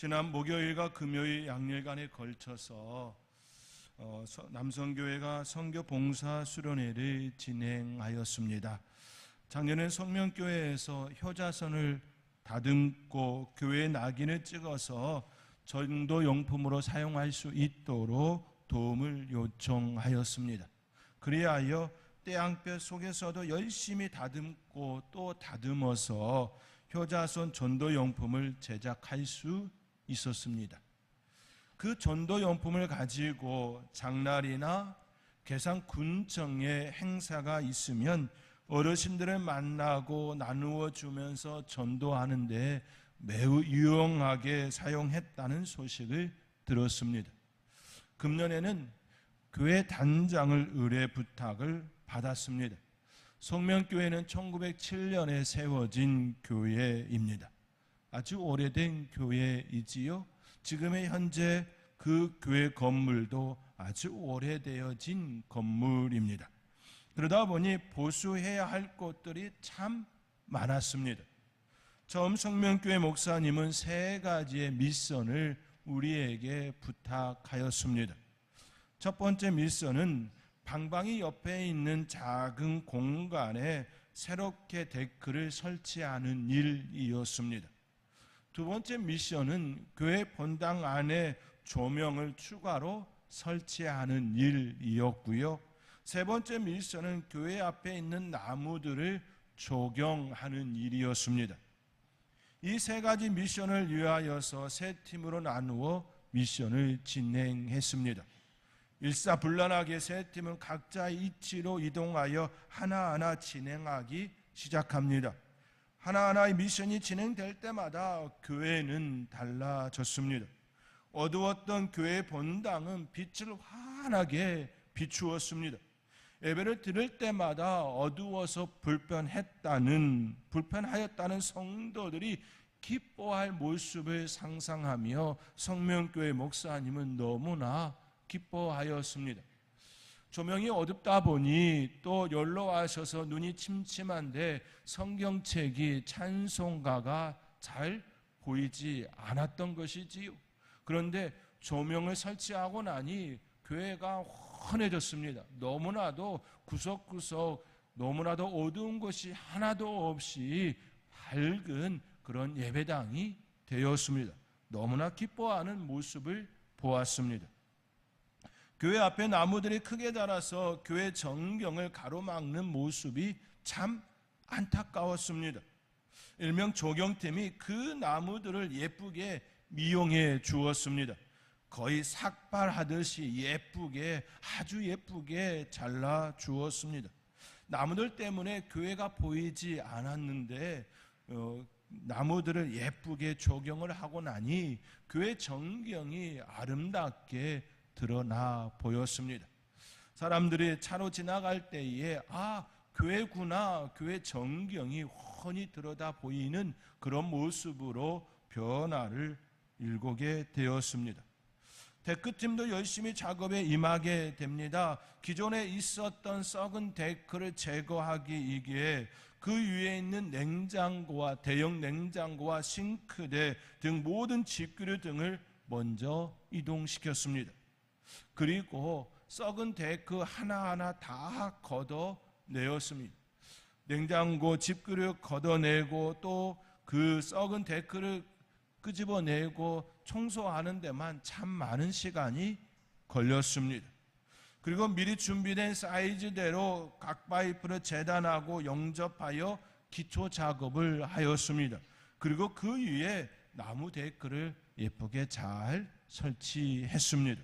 지난 목요일과 금요일 양일간에 걸쳐서 남성교회가 선교 봉사 수련회를 진행하였습니다. 작년에 성명교회에서 효자선을 다듬고 교회 낙인을 찍어서 전도용품으로 사용할 수 있도록 도움을 요청하였습니다. 그리하여 떼양볕 속에서도 열심히 다듬고 또 다듬어서 효자선 전도용품을 제작할 수 있었습니다. 그 전도용품을 가지고 장날이나 계산군청의 행사가 있으면 어르신들을 만나고 나누어 주면서 전도하는데 매우 유용하게 사용했다는 소식을 들었습니다. 금년에는 교회 단장을 의뢰 부탁을 받았습니다. 성명교회는 1907년에 세워진 교회입니다. 아주 오래된 교회이지요. 지금의 현재 그 교회 건물도 아주 오래되어진 건물입니다. 그러다 보니 보수해야 할 것들이 참 많았습니다. 처음 성명교회 목사님은 3가지의 미션을 우리에게 부탁하였습니다. 첫 번째 미션은 방방이 옆에 있는 작은 공간에 새롭게 데크를 설치하는 일이었습니다. 두 번째 미션은 교회 본당 안에 조명을 추가로 설치하는 일이었고요. 세 번째 미션은 교회 앞에 있는 나무들을 조경하는 일이었습니다. 이 3가지 미션을 위하여서 3팀으로 나누어 미션을 진행했습니다. 일사불란하게 3팀은 각자의 위치로 이동하여 하나하나 진행하기 시작합니다. 하나하나의 미션이 진행될 때마다 교회는 달라졌습니다. 어두웠던 교회 본당은 빛을 환하게 비추었습니다. 예배를 드릴 때마다 어두워서 불편하였다는 성도들이 기뻐할 모습을 상상하며 성명교회 목사님은 너무나 기뻐하였습니다. 조명이 어둡다 보니 또 연로하셔서 눈이 침침한데 성경책이 찬송가가 잘 보이지 않았던 것이지요. 그런데 조명을 설치하고 나니 교회가 환해졌습니다. 너무나도 구석구석 너무나도 어두운 것이 하나도 없이 밝은 그런 예배당이 되었습니다. 너무나 기뻐하는 모습을 보았습니다. 교회 앞에 나무들이 크게 자라서 교회 전경을 가로막는 모습이 참 안타까웠습니다. 일명 조경팀이 그 나무들을 예쁘게 미용해 주었습니다. 거의 삭발하듯이 예쁘게, 아주 예쁘게 잘라 주었습니다. 나무들 때문에 교회가 보이지 않았는데 나무들을 예쁘게 조경을 하고 나니 교회 전경이 아름답게 드러나 보였습니다. 사람들이 차로 지나갈 때에 교회구나, 교회 전경이 훤히 들여다 보이는 그런 모습으로 변화를 일고게 되었습니다. 데크팀도 열심히 작업에 임하게 됩니다. 기존에 있었던 썩은 데크를 제거하기 위해 그 위에 있는 냉장고와 대형 냉장고와 싱크대 등 모든 집기류 등을 먼저 이동시켰습니다. 그리고 썩은 데크 하나하나 다 걷어내었습니다. 냉장고 집기류 걷어내고 또 그 썩은 데크를 끄집어내고 청소하는 데만 참 많은 시간이 걸렸습니다. 그리고 미리 준비된 사이즈대로 각 파이프를 재단하고 영접하여 기초 작업을 하였습니다. 그리고 그 위에 나무 데크를 예쁘게 잘 설치했습니다.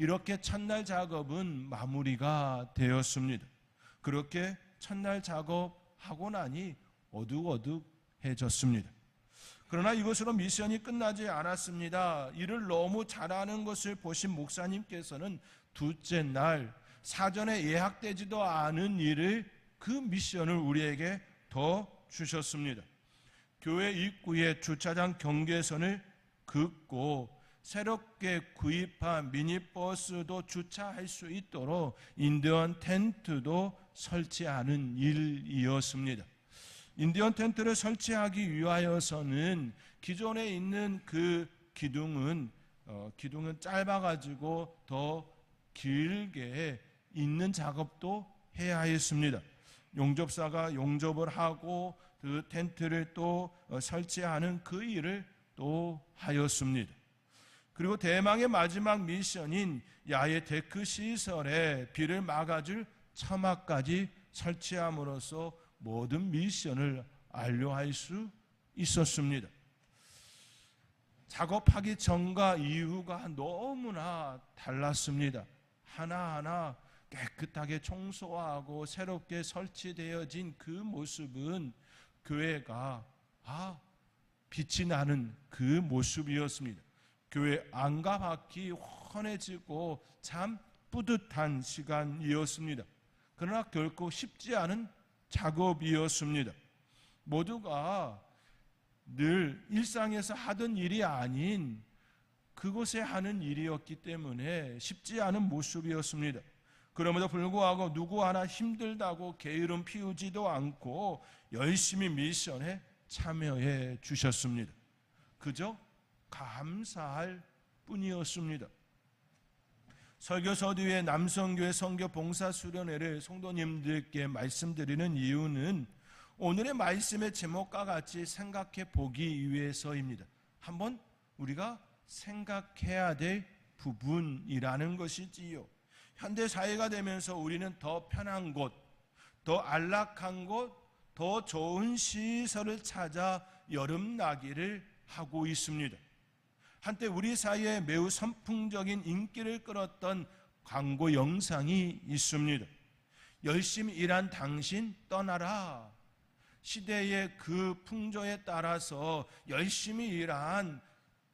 이렇게 첫날 작업은 마무리가 되었습니다. 그렇게 첫날 작업하고 나니 어둑어둑해졌습니다. 그러나 이것으로 미션이 끝나지 않았습니다. 일을 너무 잘하는 것을 보신 목사님께서는 둘째 날 사전에 예약되지도 않은 일을 그 미션을 우리에게 더 주셨습니다. 교회 입구에 주차장 경계선을 긋고 새롭게 구입한 미니버스도 주차할 수 있도록 인도한 텐트도 설치하는 일이었습니다. 인디언 텐트를 설치하기 위하여서는 기존에 있는 그 기둥은 짧아가지고 더 길게 잇는 작업도 해야 했습니다. 용접사가 용접을 하고 그 텐트를 또 설치하는 그 일을 또 하였습니다. 그리고 대망의 마지막 미션인 야외 데크 시설에 비를 막아줄 처막까지 설치함으로써 모든 미션을 완료할 수 있었습니다. 작업하기 전과 이후가 너무나 달랐습니다. 하나하나 깨끗하게 청소하고 새롭게 설치되어진 그 모습은 교회가 빛이 나는 그 모습이었습니다. 교회 안과 밖이 환해지고 참 뿌듯한 시간이었습니다. 그러나 결코 쉽지 않은 작업이었습니다. 모두가 늘 일상에서 하던 일이 아닌 그곳에 하는 일이었기 때문에 쉽지 않은 모습이었습니다. 그럼에도 불구하고 누구 하나 힘들다고 게으름 피우지도 않고 열심히 미션에 참여해 주셨습니다. 그저 감사할 뿐이었습니다. 설교 뒤에 남성교회 선교 봉사 수련회를 성도님들께 말씀드리는 이유는 오늘의 말씀의 제목과 같이 생각해 보기 위해서입니다. 한번 우리가 생각해야 될 부분이라는 것이지요. 현대 사회가 되면서 우리는 더 편한 곳, 더 안락한 곳, 더 좋은 시설을 찾아 여름나기를 하고 있습니다. 한때 우리 사이에 매우 선풍적인 인기를 끌었던 광고 영상이 있습니다. 열심히 일한 당신 떠나라. 시대의 그 풍조에 따라서 열심히 일한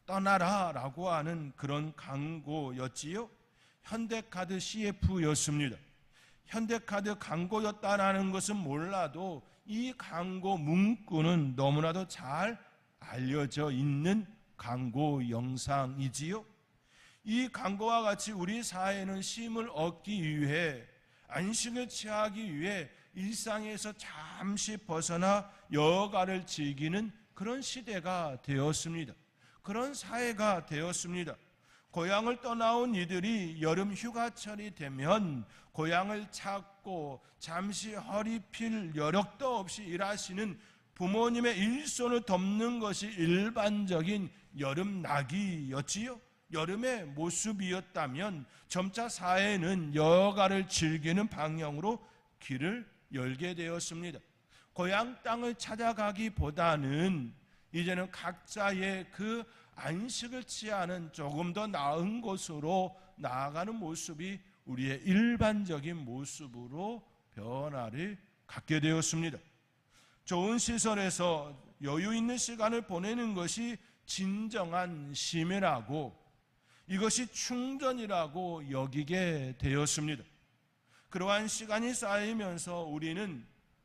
떠나라 라고 하는 그런 광고였지요. 현대카드 CF였습니다. 현대카드 광고였다라는 것은 몰라도 이 광고 문구는 너무나도 잘 알려져 있는 광고 영상이지요. 이 광고와 같이 우리 사회는 쉼을 얻기 위해 안식을 취하기 위해 일상에서 잠시 벗어나 여가를 즐기는 그런 시대가 되었습니다. 그런 사회가 되었습니다. 고향을 떠나온 이들이 여름 휴가철이 되면 고향을 찾고 잠시 허리 필 여력도 없이 일하시는 부모님의 일손을 돕는 것이 일반적인 여름나기였지요. 여름의 모습이었다면 점차 사회는 여가를 즐기는 방향으로 길을 열게 되었습니다. 고향 땅을 찾아가기보다는 이제는 각자의 그 안식을 취하는 조금 더 나은 곳으로 나아가는 모습이 우리의 일반적인 모습으로 변화를 갖게 되었습니다. 좋은 시설에서 여유 있는 시간을 보내는 것이 진정한 쉼이라고, 이것이 충전이라고 여기게 되었습니다. 그러한 시간이 쌓이면서 우리는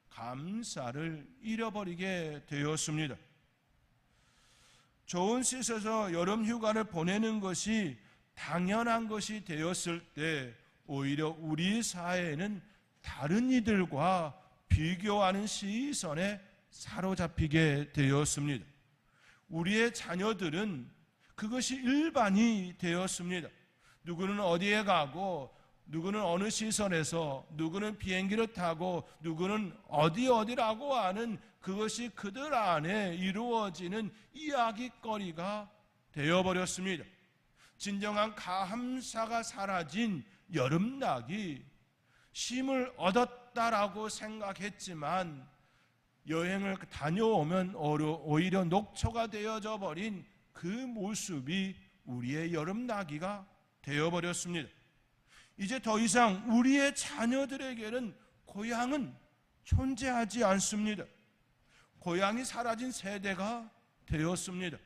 감사를 잃어버리게 되었습니다. 좋은 시설에서 여름 휴가를 보내는 것이 당연한 것이 되었을 때 오히려 우리 사회는 다른 이들과 비교하는 시선에 사로잡히게 되었습니다. 우리의 자녀들은 그것이 일반이 되었습니다. 누구는 어디에 가고, 누구는 어느 시설에서, 누구는 비행기를 타고, 누구는 어디라고 하는 그것이 그들 안에 이루어지는 이야기거리가 되어버렸습니다. 진정한 감사가 사라진 여름나기, 쉼을 얻었다라고 생각했지만 여행을 다녀오면 오히려 녹초가 되어져 버린 그 모습이 우리의 여름나기가 되어버렸습니다. 이제 더 이상 우리의 자녀들에게는 고향은 존재하지 않습니다. 고향이 사라진 세대가 되었습니다.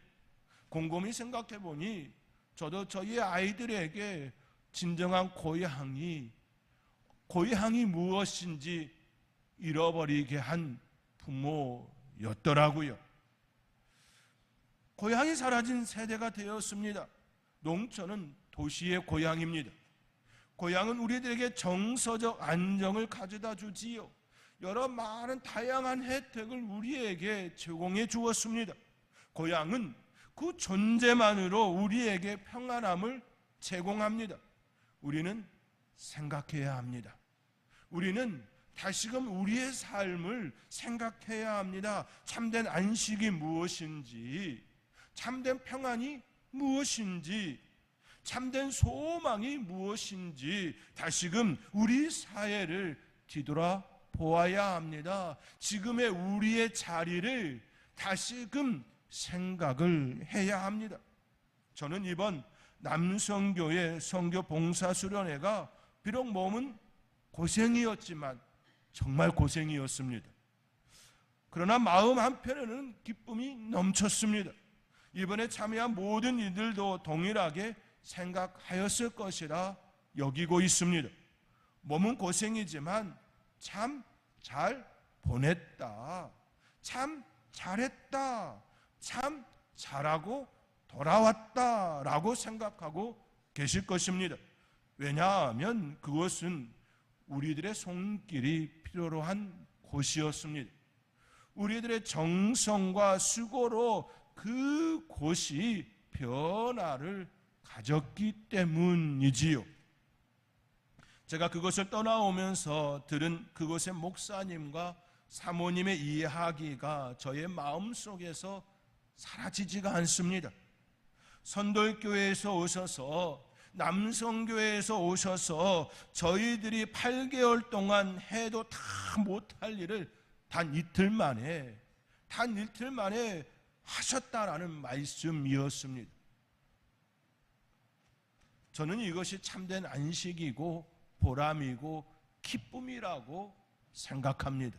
곰곰이 생각해 보니 저도 저희 아이들에게 진정한 고향이 무엇인지 잃어버리게 한 부모였더라고요. 고향이 사라진 세대가 되었습니다. 농촌은 도시의 고향입니다. 고향은 우리들에게 정서적 안정을 가져다 주지요. 여러 많은 다양한 혜택을 우리에게 제공해 주었습니다. 고향은 그 존재만으로 우리에게 평안함을 제공합니다. 우리는 생각해야 합니다. 우리는 다시금 우리의 삶을 생각해야 합니다. 참된 안식이 무엇인지, 참된 평안이 무엇인지, 참된 소망이 무엇인지 다시금 우리 사회를 뒤돌아 보아야 합니다. 지금의 우리의 자리를 다시금 생각을 해야 합니다. 저는 이번 남성교회 선교봉사수련회가 비록 몸은 고생이었지만 정말 고생이었습니다. 그러나 마음 한편에는 기쁨이 넘쳤습니다. 이번에 참여한 모든 이들도 동일하게 생각하였을 것이라 여기고 있습니다. 몸은 고생이지만 참 잘 보냈다, 참 잘했다, 참 잘하고 돌아왔다라고 생각하고 계실 것입니다. 왜냐하면 그것은 우리들의 손길이 필요로 한 곳이었습니다. 우리들의 정성과 수고로 그 곳이 변화를 가졌기 때문이지요. 제가 그것을 떠나오면서 들은 그곳의 목사님과 사모님의 이야기가 저의 마음속에서 사라지지가 않습니다. 선돌교회에서 오셔서, 남성교회에서 오셔서 저희들이 8개월 동안 해도 다 못할 일을 단 이틀 만에 하셨다라는 말씀이었습니다. 저는 이것이 참된 안식이고 보람이고 기쁨이라고 생각합니다.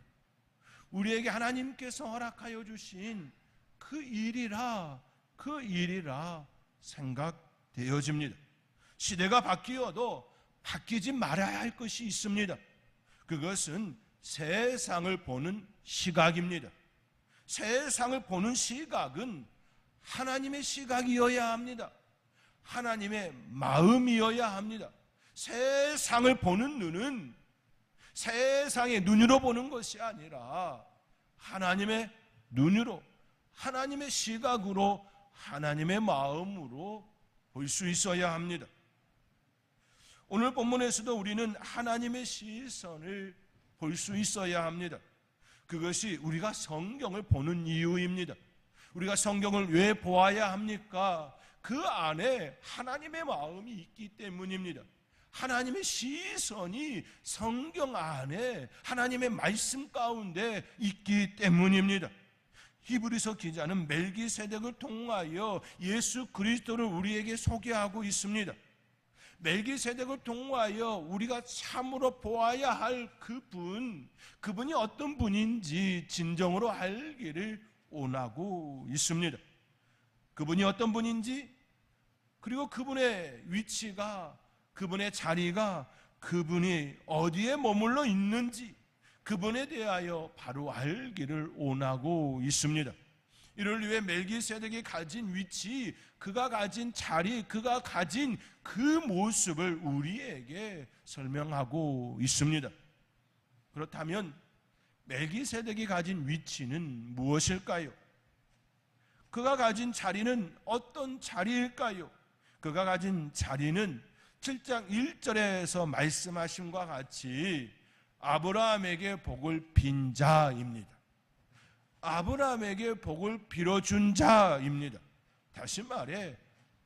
우리에게 하나님께서 허락하여 주신 그 일이라 생각되어집니다. 시대가 바뀌어도 바뀌지 말아야 할 것이 있습니다. 그것은 세상을 보는 시각입니다. 세상을 보는 시각은 하나님의 시각이어야 합니다. 하나님의 마음이어야 합니다. 세상을 보는 눈은 세상의 눈으로 보는 것이 아니라 하나님의 눈으로, 하나님의 시각으로, 하나님의 마음으로 볼 수 있어야 합니다. 오늘 본문에서도 우리는 하나님의 시선을 볼 수 있어야 합니다. 그것이 우리가 성경을 보는 이유입니다. 우리가 성경을 왜 보아야 합니까? 그 안에 하나님의 마음이 있기 때문입니다. 하나님의 시선이 성경 안에 하나님의 말씀 가운데 있기 때문입니다. 히브리서 기자는 멜기세덱을 통하여 예수 그리스도를 우리에게 소개하고 있습니다. 멜기세덱을 통하여 우리가 참으로 보아야 할 그분이 어떤 분인지 진정으로 알기를 원하고 있습니다. 그분이 어떤 분인지, 그리고 그분의 위치가, 그분의 자리가, 그분이 어디에 머물러 있는지, 그분에 대하여 바로 알기를 원하고 있습니다. 이를 위해 멜기세덱이 가진 위치, 그가 가진 자리, 그가 가진 그 모습을 우리에게 설명하고 있습니다. 그렇다면 멜기세덱이 가진 위치는 무엇일까요? 그가 가진 자리는 어떤 자리일까요? 그가 가진 자리는 7장 1절에서 말씀하심과 같이 아브라함에게 복을 빈 자입니다. 아브라함에게 복을 빌어준 자입니다. 다시 말해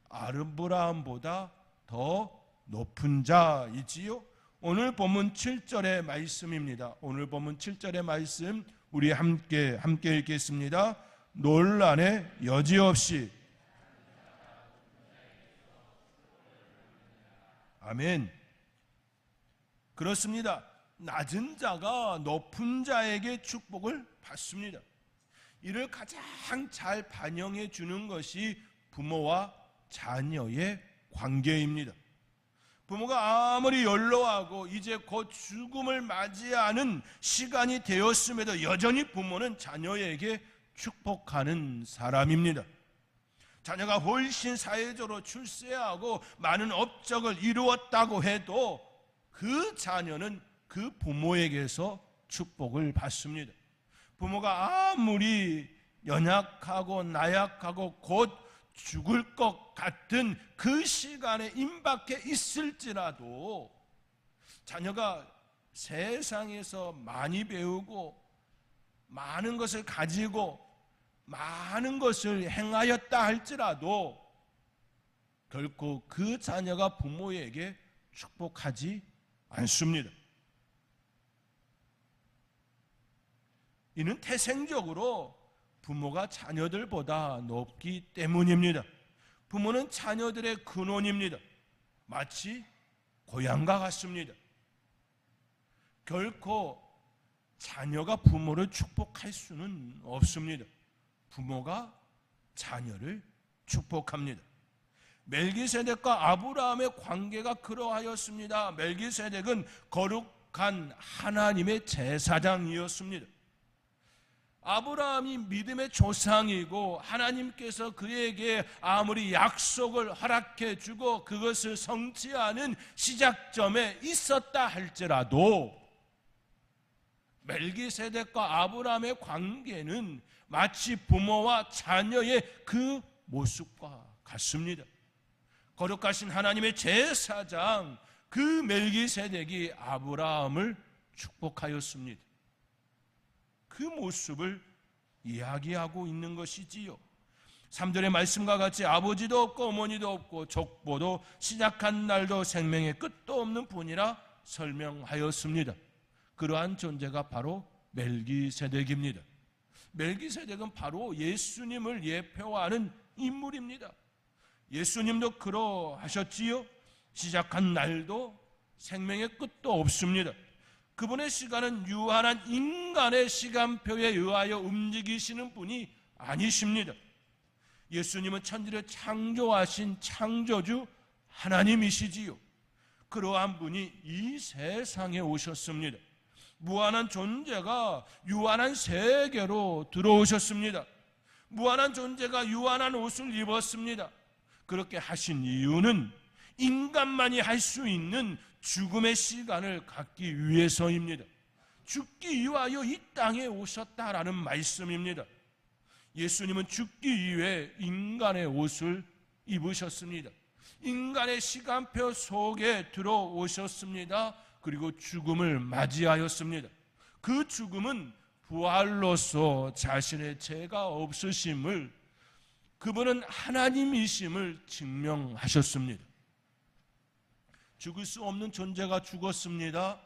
아브라함보다 더 높은 자이지요. 오늘 본문 7절의 말씀입니다. 오늘 본문 7절의 말씀 우리 함께 읽겠습니다. 논란의 여지없이. 아멘. 그렇습니다. 낮은 자가 높은 자에게 축복을 받습니다. 이를 가장 잘 반영해 주는 것이 부모와 자녀의 관계입니다. 부모가 아무리 연로하고 이제 곧 죽음을 맞이하는 시간이 되었음에도 여전히 부모는 자녀에게 축복하는 사람입니다. 자녀가 훨씬 사회적으로 출세하고 많은 업적을 이루었다고 해도 그 자녀는 그 부모에게서 축복을 받습니다. 부모가 아무리 연약하고 나약하고 곧 죽을 것 같은 그 시간에 임박해 있을지라도 자녀가 세상에서 많이 배우고 많은 것을 가지고 많은 것을 행하였다 할지라도 결코 그 자녀가 부모에게 축복하지 않습니다. 이는 태생적으로 부모가 자녀들보다 높기 때문입니다. 부모는 자녀들의 근원입니다. 마치 고향과 같습니다. 결코 자녀가 부모를 축복할 수는 없습니다. 부모가 자녀를 축복합니다. 멜기세덱과 아브라함의 관계가 그러하였습니다. 멜기세덱은 거룩한 하나님의 제사장이었습니다. 아브라함이 믿음의 조상이고 하나님께서 그에게 아무리 약속을 허락해 주고 그것을 성취하는 시작점에 있었다 할지라도 멜기세덱과 아브라함의 관계는 마치 부모와 자녀의 그 모습과 같습니다. 거룩하신 하나님의 제사장 그 멜기세덱이 아브라함을 축복하였습니다. 그 모습을 이야기하고 있는 것이지요. 3절의 말씀과 같이 아버지도 없고 어머니도 없고 족보도 시작한 날도 생명의 끝도 없는 분이라 설명하였습니다. 그러한 존재가 바로 멜기세덱입니다. 멜기세덱은 바로 예수님을 예표하는 인물입니다. 예수님도 그러하셨지요. 시작한 날도 생명의 끝도 없습니다. 그분의 시간은 유한한 인간의 시간표에 의하여 움직이시는 분이 아니십니다. 예수님은 천지를 창조하신 창조주 하나님이시지요. 그러한 분이 이 세상에 오셨습니다. 무한한 존재가 유한한 세계로 들어오셨습니다. 무한한 존재가 유한한 옷을 입었습니다. 그렇게 하신 이유는 인간만이 할 수 있는 죽음의 시간을 갖기 위해서입니다. 죽기 위하여 이 땅에 오셨다라는 말씀입니다. 예수님은 죽기 위해 인간의 옷을 입으셨습니다. 인간의 시간표 속에 들어오셨습니다. 그리고 죽음을 맞이하였습니다. 그 죽음은 부활로서 자신의 죄가 없으심을, 그분은 하나님이심을 증명하셨습니다. 죽을 수 없는 존재가 죽었습니다.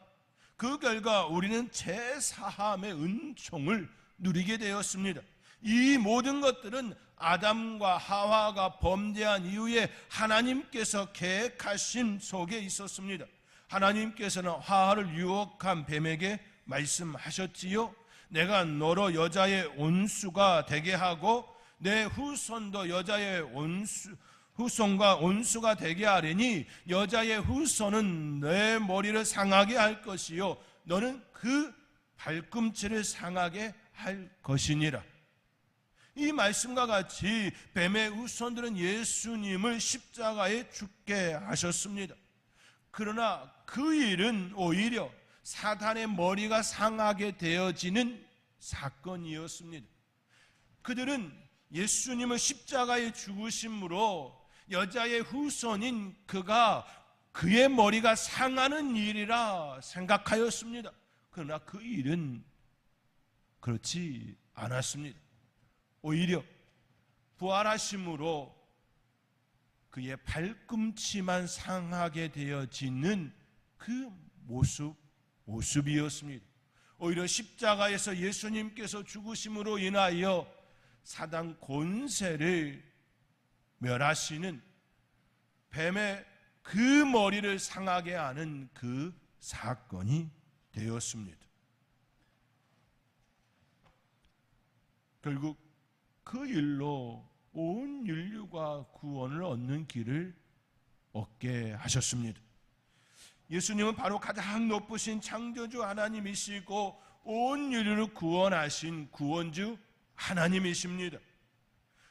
그 결과 우리는 제사함의 은총을 누리게 되었습니다. 이 모든 것들은 아담과 하와가 범죄한 이후에 하나님께서 계획하신 속에 있었습니다. 하나님께서는 하와를 유혹한 뱀에게 말씀하셨지요. 내가 너로 여자의 온수가 되게 하고 내 후손도 여자의 후손과 온수가 되게 하리니 여자의 후손은 내 머리를 상하게 할 것이요 너는 그 발꿈치를 상하게 할 것이니라. 이 말씀과 같이 뱀의 후손들은 예수님을 십자가에 죽게 하셨습니다. 그러나 그 일은 오히려 사탄의 머리가 상하게 되어지는 사건이었습니다. 그들은 예수님을 십자가에 죽으심으로 여자의 후손인 그가 그의 머리가 상하는 일이라 생각하였습니다. 그러나 그 일은 그렇지 않았습니다. 오히려 부활하심으로 그의 발꿈치만 상하게 되어지는 그 모습이었습니다. 오히려 십자가에서 예수님께서 죽으심으로 인하여 사단 권세를 멸하시는 뱀의 그 머리를 상하게 하는 그 사건이 되었습니다. 결국 그 일로 온 인류가 구원을 얻는 길을 얻게 하셨습니다. 예수님은 바로 가장 높으신 창조주 하나님이시고 온 인류를 구원하신 구원주 하나님이십니다.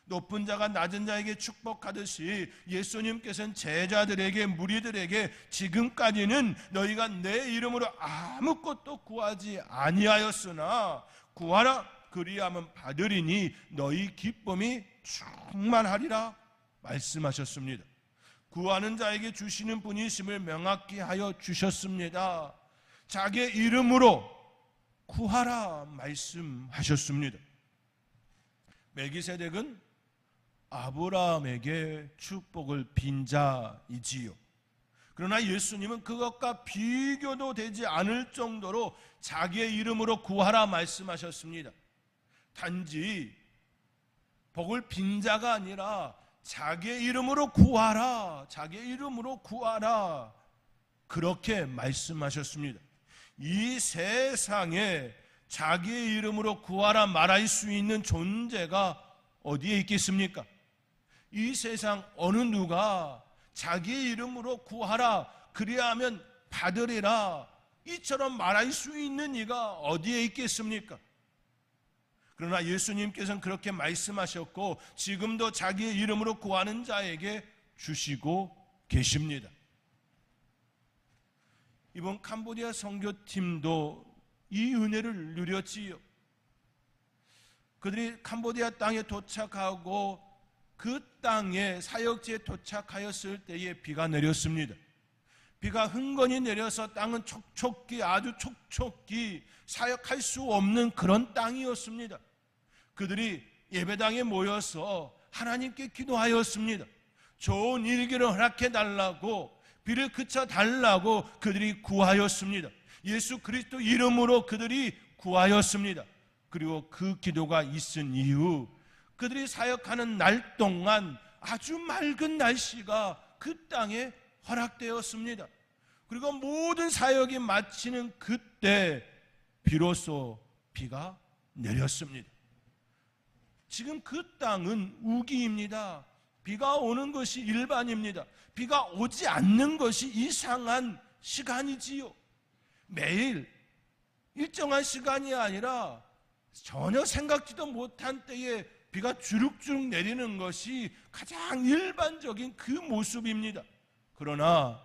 높은 자가 낮은 자에게 축복하듯이 예수님께서는 제자들에게, 무리들에게 지금까지는 너희가 내 이름으로 아무것도 구하지 아니하였으나 구하라, 그리하면 받으리니 너희 기쁨이 충만하리라 말씀하셨습니다. 구하는 자에게 주시는 분이심을 명확히 하여 주셨습니다. 자기의 이름으로 구하라 말씀하셨습니다. 멜기세덱은 아브라함에게 축복을 빈 자이지요. 그러나 예수님은 그것과 비교도 되지 않을 정도로 자기의 이름으로 구하라 말씀하셨습니다. 단지 복을 빈 자가 아니라 자기의 이름으로 구하라, 자기의 이름으로 구하라, 그렇게 말씀하셨습니다. 이 세상에 자기의 이름으로 구하라 말할 수 있는 존재가 어디에 있겠습니까? 이 세상 어느 누가 자기의 이름으로 구하라, 그리하면 받으리라, 이처럼 말할 수 있는 이가 어디에 있겠습니까? 그러나 예수님께서는 그렇게 말씀하셨고 지금도 자기의 이름으로 구하는 자에게 주시고 계십니다. 이번 캄보디아 선교팀도 이 은혜를 누렸지요. 그들이 캄보디아 땅에 도착하고 그 땅에 사역지에 도착하였을 때에 비가 내렸습니다. 비가 흥건히 내려서 땅은 촉촉히, 아주 촉촉히 사역할 수 없는 그런 땅이었습니다. 그들이 예배당에 모여서 하나님께 기도하였습니다. 좋은 일기를 허락해 달라고, 비를 그쳐 달라고 그들이 구하였습니다. 예수 그리스도 이름으로 그들이 구하였습니다. 그리고 그 기도가 있은 이후 그들이 사역하는 날 동안 아주 맑은 날씨가 그 땅에 허락되었습니다. 그리고 모든 사역이 마치는 그때 비로소 비가 내렸습니다. 지금 그 땅은 우기입니다. 비가 오는 것이 일반입니다. 비가 오지 않는 것이 이상한 시간이지요. 매일 일정한 시간이 아니라 전혀 생각지도 못한 때에 비가 주룩주룩 내리는 것이 가장 일반적인 그 모습입니다. 그러나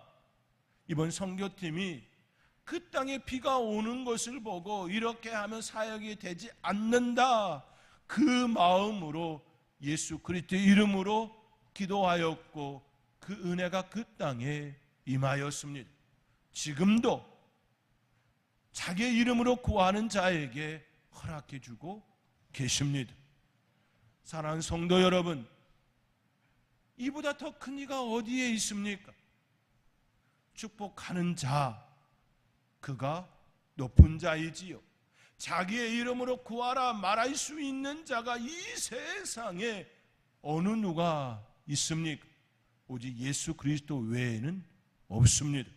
이번 선교팀이 그 땅에 비가 오는 것을 보고 이렇게 하면 사역이 되지 않는다, 그 마음으로 예수 그리스도의 이름으로 기도하였고 그 은혜가 그 땅에 임하였습니다. 지금도 자기의 이름으로 구하는 자에게 허락해 주고 계십니다. 사랑하는 성도 여러분, 이보다 더 큰 이가 어디에 있습니까? 축복하는 자, 그가 높은 자이지요. 자기의 이름으로 구하라 말할 수 있는 자가 이 세상에 어느 누가 있습니까? 오직 예수 그리스도 외에는 없습니다.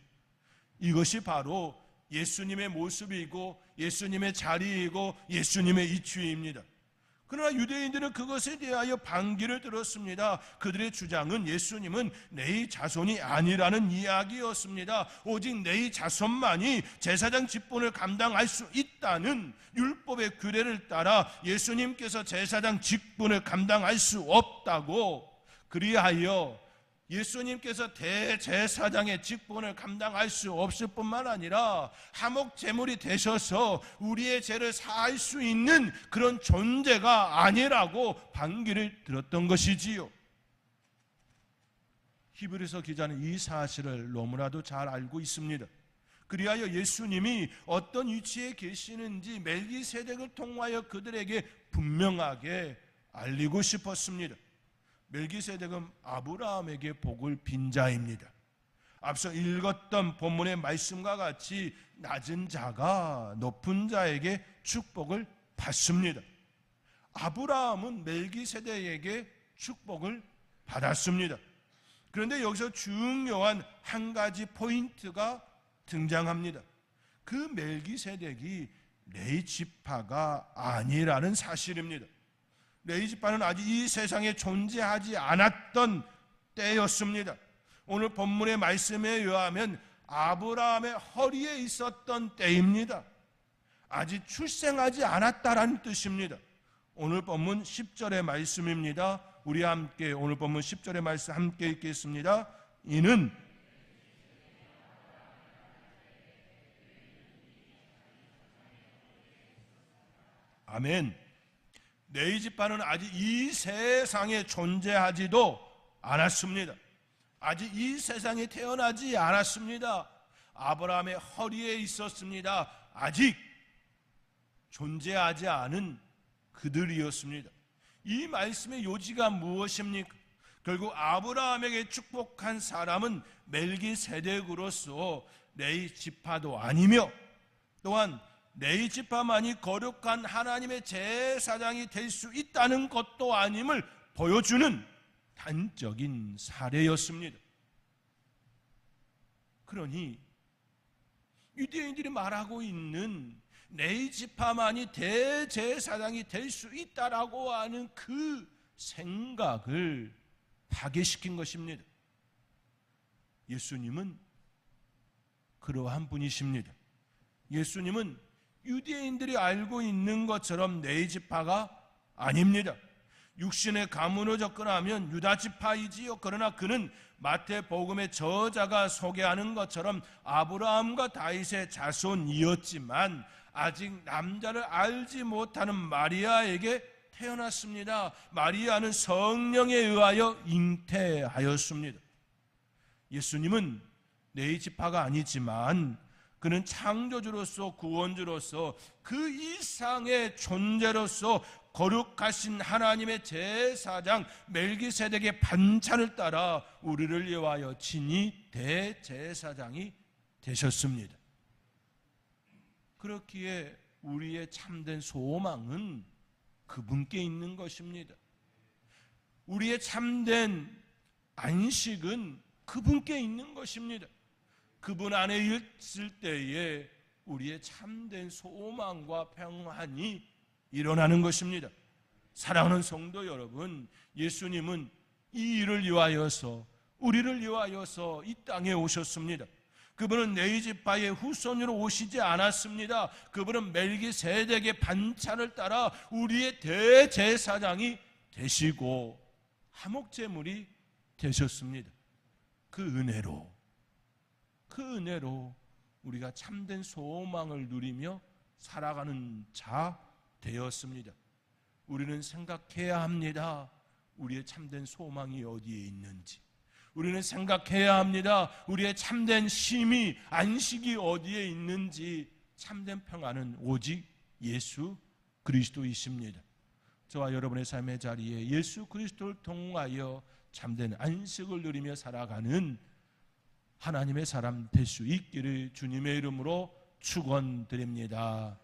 이것이 바로 예수님의 모습이고 예수님의 자리이고 예수님의 이치입니다. 그러나 유대인들은 그것에 대하여 반기를 들었습니다. 그들의 주장은 예수님은 내 자손이 아니라는 이야기였습니다. 오직 내 자손만이 제사장 직분을 감당할 수 있다는 율법의 규례를 따라 예수님께서 제사장 직분을 감당할 수 없다고, 그리하여 예수님께서 대제사장의 직분을 감당할 수 없을 뿐만 아니라 하목 제물이 되셔서 우리의 죄를 사할 수 있는 그런 존재가 아니라고 반기를 들었던 것이지요. 히브리서 기자는 이 사실을 너무나도 잘 알고 있습니다. 그리하여 예수님이 어떤 위치에 계시는지 멜기세덱을 통하여 그들에게 분명하게 알리고 싶었습니다. 멜기세덱은 아브라함에게 복을 빈 자입니다. 앞서 읽었던 본문의 말씀과 같이 낮은 자가 높은 자에게 축복을 받습니다. 아브라함은 멜기세덱에게 축복을 받았습니다. 그런데 여기서 중요한 한 가지 포인트가 등장합니다. 그 멜기세덱이 레위 지파가 아니라는 사실입니다. 레위 지파는 아직 이 세상에 존재하지 않았던 때였습니다. 오늘 본문의 말씀에 의하면 아브라함의 허리에 있었던 때입니다. 아직 출생하지 않았다라는 뜻입니다. 오늘 본문 10절의 말씀입니다. 우리 함께 오늘 본문 10절의 말씀 함께 읽겠습니다. 이는 아멘. 네이지파는 아직 이 세상에 존재하지도 않았습니다. 아직 이 세상에 태어나지 않았습니다. 아브라함의 허리에 있었습니다. 아직 존재하지 않은 그들이었습니다. 이 말씀의 요지가 무엇입니까? 결국 아브라함에게 축복한 사람은 멜기세덱으로서 네이지파도 아니며, 또한 네이지파만이 거룩한 하나님의 제사장이 될 수 있다는 것도 아님을 보여주는 단적인 사례였습니다. 그러니 유대인들이 말하고 있는 네이지파만이 대제사장이 될 수 있다라고 하는 그 생각을 파괴시킨 것입니다. 예수님은 그러한 분이십니다. 예수님은 유대인들이 알고 있는 것처럼 네이지파가 아닙니다. 육신의 가문으로 접근하면 유다지파이지요. 그러나 그는 마태복음의 저자가 소개하는 것처럼 아브라함과 다윗의 자손이었지만 아직 남자를 알지 못하는 마리아에게 태어났습니다. 마리아는 성령에 의하여 잉태하였습니다. 예수님은 네이지파가 아니지만 그는 창조주로서 구원주로서 그 이상의 존재로서 거룩하신 하나님의 제사장 멜기세덱의 반찬을 따라 우리를 위하여 친히 대제사장이 되셨습니다. 그렇기에 우리의 참된 소망은 그분께 있는 것입니다. 우리의 참된 안식은 그분께 있는 것입니다. 그분 안에 있을 때에 우리의 참된 소망과 평안이 일어나는 것입니다. 사랑하는 성도 여러분, 예수님은 이 일을 위하여서, 우리를 위하여서 이 땅에 오셨습니다. 그분은 네이지파의 후손으로 오시지 않았습니다. 그분은 멜기세덱의 반찬을 따라 우리의 대제사장이 되시고 화목제물이 되셨습니다. 그 은혜로 우리가 참된 소망을 누리며 살아가는 자 되었습니다. 우리는 생각해야 합니다. 우리의 참된 소망이 어디에 있는지. 우리는 생각해야 합니다. 우리의 참된 쉼이, 안식이 어디에 있는지. 참된 평안은 오직 예수 그리스도이십니다. 저와 여러분의 삶의 자리에 예수 그리스도를 통하여 참된 안식을 누리며 살아가는 하나님의 사람 될 수 있기를 주님의 이름으로 축원드립니다.